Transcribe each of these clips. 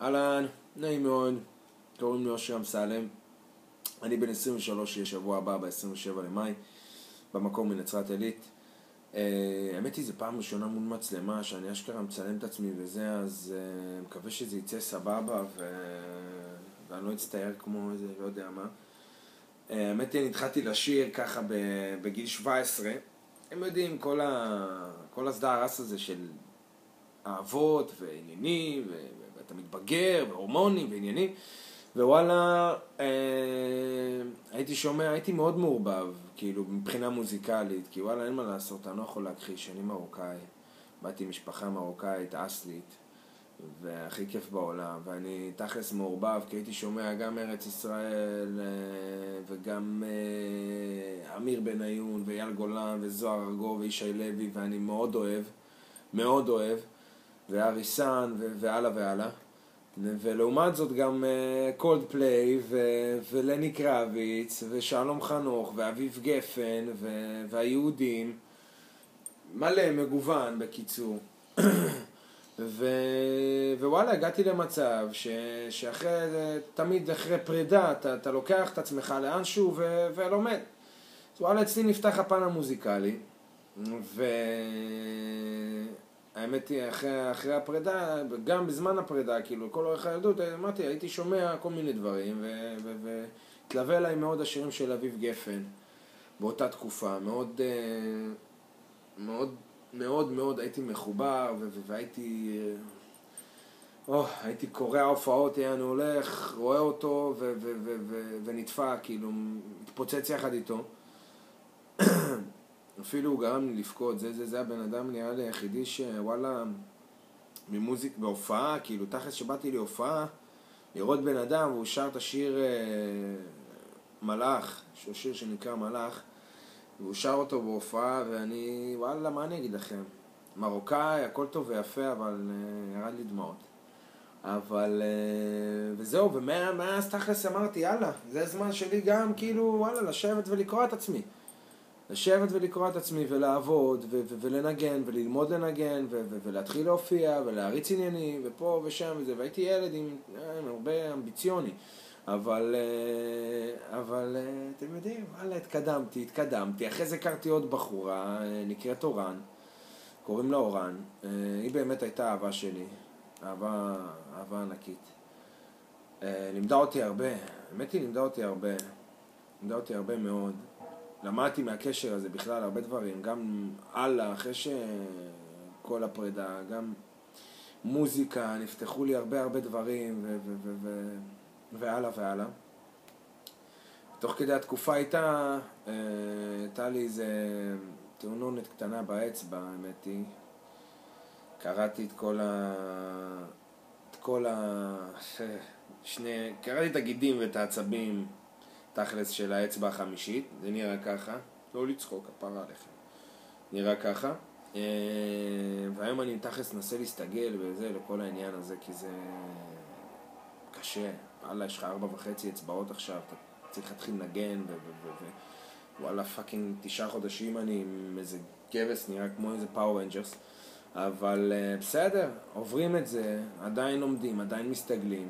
אהלן, נעים מאוד, קוראים לי אושר אמסלם. אני בן 23, יהיה שבוע הבא ב-27 למאי, במקום מנצרת עילית. האמת היא, זה פעם ראשונה מול מצלמה, שאני אשכרה מצלם את עצמי וזה, אז מקווה שזה יצא סבבה, ואני לא אצטייר כמו איזה, לא יודע מה. האמת היא, נתחלתי לשיר ככה בגיל 17. הם יודעים, כל הסדר הרס הזה של אהבות ועניינים, ואתה מתבגר, והורמונים ועניינים, ווואלה, הייתי מאוד מעורבב, כאילו, מבחינה מוזיקלית, כי וואלה, אין מה לעשות, אני לא יכול להכחיש, אני מרוקאי, באתי משפחה מרוקאית, אסלית, והכי כיף בעולם, ואני תכלס מעורבב, כי הייתי שומע גם ארץ ישראל, וגם אמיר בניון, ואייל גולן, וזוהר ארגוב, וישי לוי, ואני מאוד אוהב, והריסן, והלאה והלאה. ולעומת זאת גם קולד פליי ולני קרביץ ושלום חנוך ואביב גפן והיהודים, מלא מגוון בקיצור. ווואלה, הגעתי למצב שאחרי, תמיד אחרי פרידה אתה לוקח את עצמך לאנשהו ולומד. אז וואלה, אצלי נפתח הפן המוזיקלי, האמת היא, אחרי הפרידה, גם בזמן הפרידה, כאילו, כל אורך הילדות, אמרתי, הייתי שומע כל מיני דברים, והתלווה אליי מאוד השירים של אביב גפן, באותה תקופה, מאוד הייתי מחובר, והייתי, הייתי קורא ההופעות, אני הולך, רואה אותו, ונדפק, כאילו, מתפוצץ יחד איתו. אפילו הוא גרם לי לפקוד, זה הבן אדם נראה לי היחידי שוואלה, ממוזיק בהופעה, כאילו תכלס שבאתי להופעה, לראות בן אדם, והוא שר את השיר מלאך, שיר שנקרא מלאך, והוא שר אותו בהופעה, ואני, וואלה, מה אני אגיד לכם? מרוקאי, הכל טוב ויפה, אבל ירד לי דמעות. אבל, וזהו, ומאז תכלס אמרתי, יאללה, זה הזמן שלי גם, כאילו, וואלה, לשבת ולקרוא את עצמי. ולקרוא את עצמי ולעבוד ולנגן וללמוד לנגן ולהתחיל להופיע ולהריץ עניינים ופה ושם וזה, והייתי ילד עם הרבה אמביציוני, אבל אתם יודעים, וואלה, התקדמתי. אחרי זה הכרתי עוד בחורה, נקראת אורן, קוראים לה אורן, היא באמת הייתה אהבה שלי, אהבה ענקית. לימדה אותי הרבה, האמת היא לימדה אותי הרבה מאוד. למדתי מהקשר הזה בכלל הרבה דברים, גם הלאה, אחרי שכל הפרידה, גם מוזיקה, נפתחו לי הרבה דברים, והלאה. תוך כדי התקופה הייתה לי איזה תאונות קטנה באצבע, האמת היא. קראתי קראתי את הגידים ואת העצבים, תכלס של האצבע החמישית, זה נראה ככה, לא לצחוק, הפרה עליכם, נראה ככה, והיום אני תכלס נסה להסתגל וזה, לכל העניין הזה, כי זה קשה, וואלה, יש לך 4.5 אצבעות עכשיו, אתה צריך להתחיל לנגן, וואלה, פאקינג 9 חודשים אני עם איזה גבס, נראה כמו איזה פאור רנג'רס, אבל בסדר, עוברים את זה, עדיין לומדים, עדיין מסתגלים,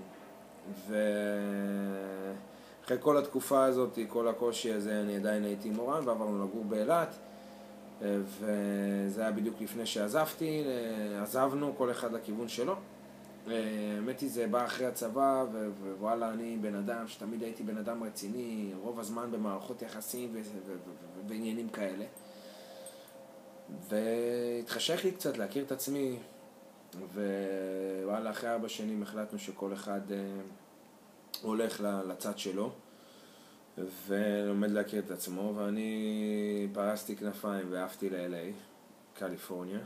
אחרי כל התקופה הזאת, כל הקושי הזה, אני עדיין הייתי עם אורן, ועברנו לגור באילת, וזה היה בדיוק לפני שעזבתי, עזבנו כל אחד לכיוון שלו. האמת היא, זה בא אחרי הצבא, ווואלה, אני בן אדם שתמיד הייתי בן אדם רציני, רוב הזמן במערכות יחסים ועניינים כאלה. והתחשך לי קצת להכיר את עצמי, ווואלה, אחרי 4 שנים החלטנו שכל אחד הולך לצד שלו ולומד להכיר את עצמו, ואני פרסתי כנפיים ועפתי ל-LA, קליפורניה,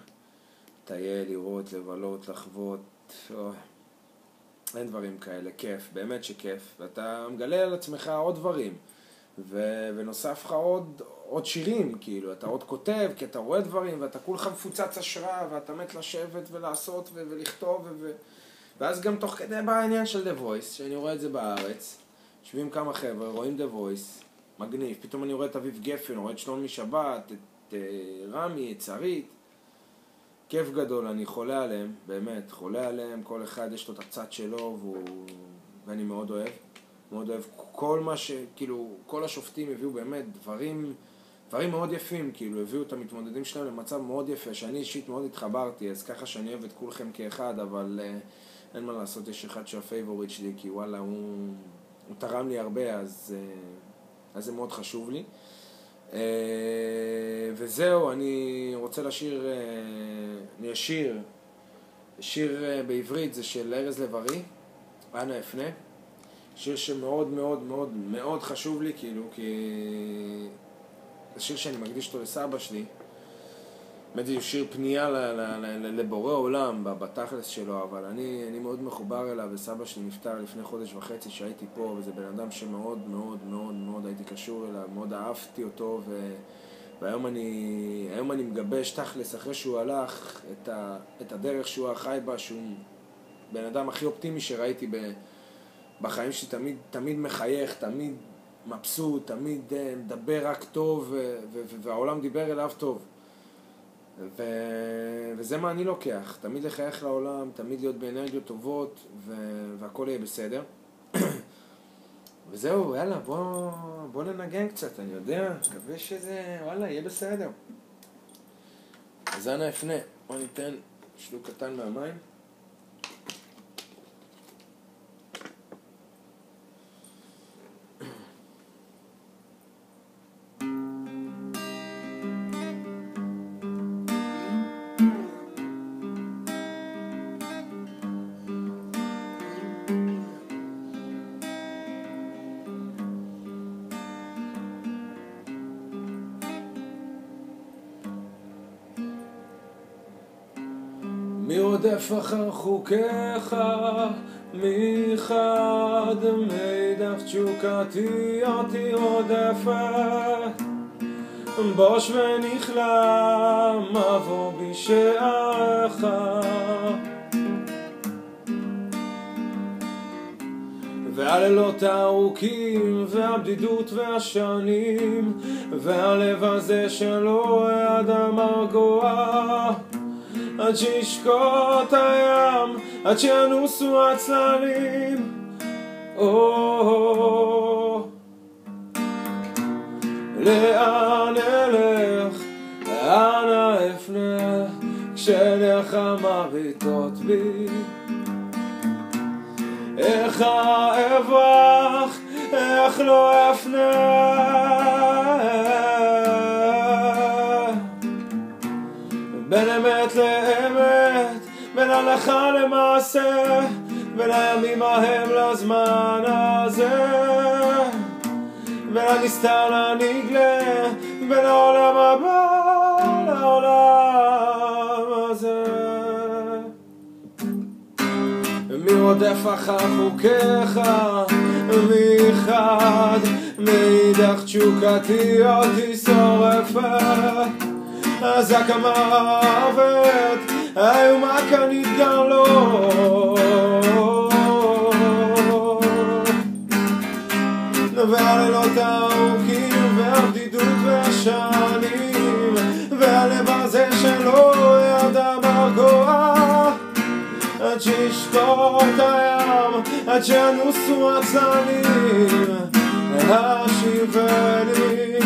טייל, לראות, לבלות, לחוות, אין דברים כאלה, כיף, באמת שכיף, ואתה מגלה על עצמך עוד דברים, ונוסף לך עוד שירים, כאילו, אתה עוד כותב, כי אתה רואה דברים, ואתה כולך מפוצץ השראה, ואתה מת לשבת ולעשות ולכתוב, ואז גם תוך כדי בא העניין של The Voice, שאני רואה את זה בארץ, יושבים כמה חבר'ה, רואים The Voice, מגניב, פתאום אני רואה את אביב גפן, רואה את שלומי שבת, את רמי, את שרית, כיף גדול, אני חולה עליהם, באמת, חולה עליהם, כל אחד יש לו את הצד שלו, ואני מאוד אוהב, מאוד אוהב. כל מה כאילו, כל השופטים הביאו באמת דברים מאוד יפים, כאילו, הביאו את המתמודדים שלהם למצב מאוד יפה, שאני אישית מאוד התחברתי, אז ככה שאני אוהב את כולכם כאחד, אבל אין מה לעשות, יש אחד שהפייבוריט שלי, כי וואלה, הוא תרם לי הרבה, אז זה מאוד חשוב לי. וזהו, אני רוצה לשיר, אני אשיר, שיר בעברית, זה של ארז לב-ארי, אנא אפנה, שיר שמאוד מאוד מאוד מאוד חשוב לי, כאילו, כי זה שיר שאני מקדיש אותו לסבא שלי, באמת זה שיר פנייה לבורא עולם בתכלס שלו, אבל אני מאוד מחובר אליו, וסבא שלי נפטר לפני חודש וחצי שהייתי פה, וזה בן אדם שמאוד מאוד מאוד מאוד הייתי קשור אליו, מאוד אהבתי אותו, והיום אני מגבש תכלס אחרי שהוא הלך את הדרך שהוא חי בה, שהוא בן אדם הכי אופטימי שראיתי בחיים שלי, תמיד מחייך, תמיד מבסוט, תמיד מדבר רק טוב, והעולם דיבר אליו טוב. וזה מה אני לוקח, תמיד לחייך לעולם, תמיד להיות באנרגיות טובות, והכל יהיה בסדר. וזהו, יאללה, בוא ננגן קצת, אני יודע, מקווה שזה, וואלה, יהיה בסדר. אז אנא אפנה, בוא ניתן שלוק קטן מהמים. מי רודף אחר חוקיך, מי חד מידך תשוקתי אותי רודפת, בוש ונכלם מבוא בשעריך, והלילות הארוכים והבדידות והשנים, והלב הזה שלא ידע מרגוע, עד שישקוט הים, עד שינוסו הצללים. לאן אלך, אנא אפנה, כשעיניך מביטות בי. איך אברח, איך לא אפנה, בין אמת לאמת, בין הלכה למעשה, בין הימים ההם לזמן הזה, בין הנסתר לנגלה, בין העולם הבא לעולם הזה. מי רודף אחר חוקיך, מי חד מאידך תשוקתי אותי שורפת, אזעק המוות האיומה כאן התגלות, והלילות הארוכים והבדידות והשנים, והלב הזה שלא ידע מרגוע, עד שישקוט הים, עד שינוסו הצללים, השיבני.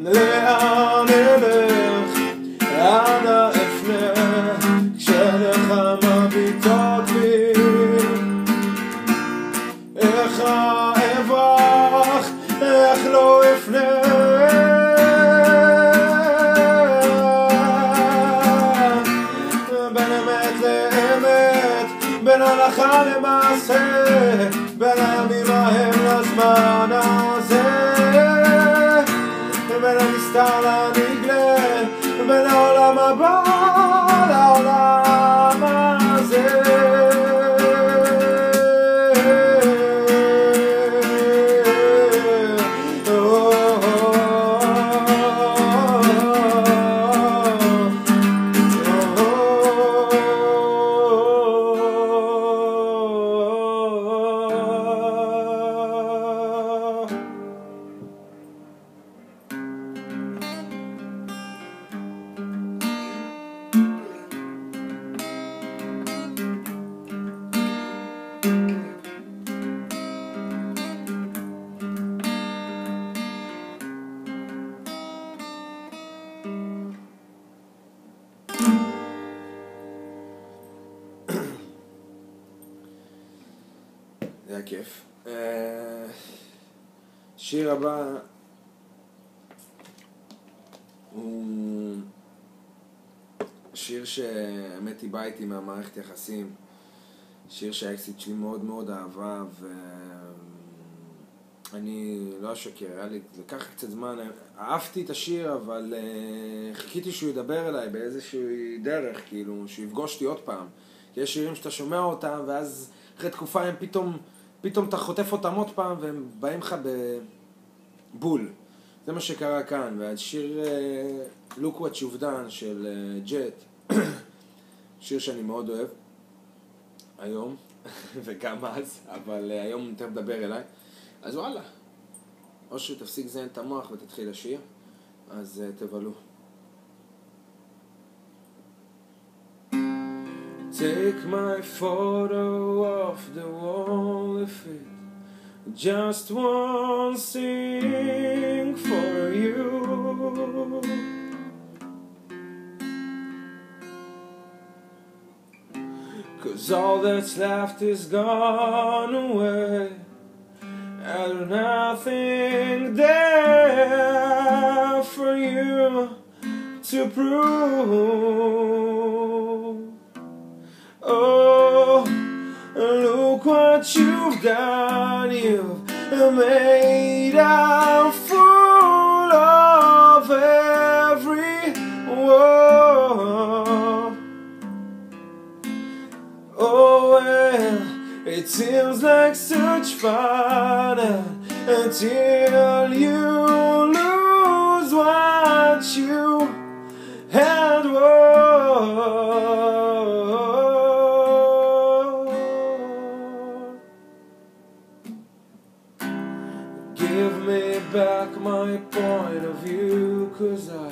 לאן אלך, אנא אפנה, כשעיניך מביטות בי. איך אברח, איך לא אפנה, בין אמת לאמת, בין הלכה למעשה, בין הימים ההם לזמן הזה, בין הנסתר לנגלה, בין העולם הבא לעולם הזה. היה כיף. שיר הבא הוא שיר שהאמת היא בא איתי מהמערכת יחסים. שיר שהאקסיט שלי מאוד מאוד אהבה, ואני לא אשקר, היה לי, זה לקח קצת זמן, אהבתי את השיר, אבל חיכיתי שהוא ידבר אליי באיזושהי דרך, כאילו, שהוא יפגוש אותי עוד פעם. כי יש שירים שאתה שומע אותם, ואז אחרי תקופה הם פתאום אתה חוטף אותם עוד פעם, והם באים לך בבול. זה מה שקרה כאן, והשיר Look What You've Done של ג'ט, שיר שאני מאוד אוהב היום, וגם אז, אבל היום יותר מדבר אליי. אז וואלה, או שתפסיק זיין את המוח ותתחיל לשיר, אז תבלו. Take my photo off the wall if it just one thing for you. Cause all that's left is gone away, and nothing there for you to prove. Oh, look what you've done, you've made a fool of everyone. Oh well, it seems like such fun until you lose what you had won. Give me back my point of view, 'cause I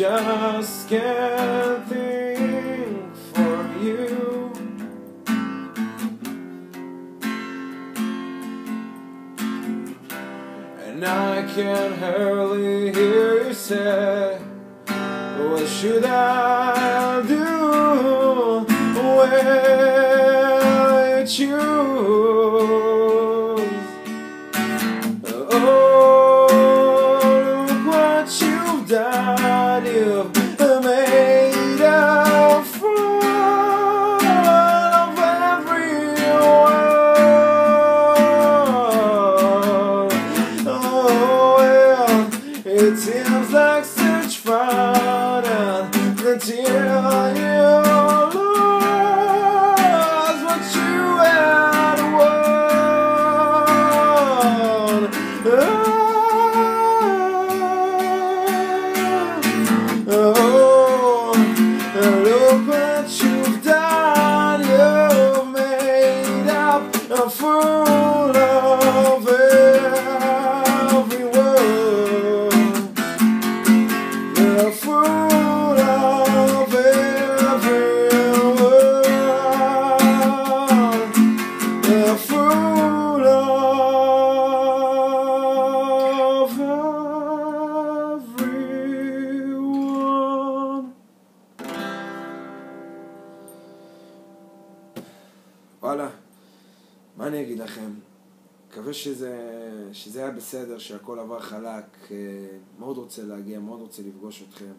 just can't think for you. And I can hardly hear you say, what should I do? Will you choose? Oh, look what you've done, you've made a fool of everyone. Oh well, it seems like such fun until you lose what you had won. Oh, look what you've done, you've made up a fool of everyone. A fool of everyone. A fool of everyone. וואלה, מה אני אגיד לכם? מקווה שזה היה בסדר, שהכל עבר חלק. מאוד רוצה להגיע, מאוד רוצה לפגוש אתכם,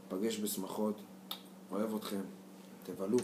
פגש בשמחות. אוהב אתכם, תבלו.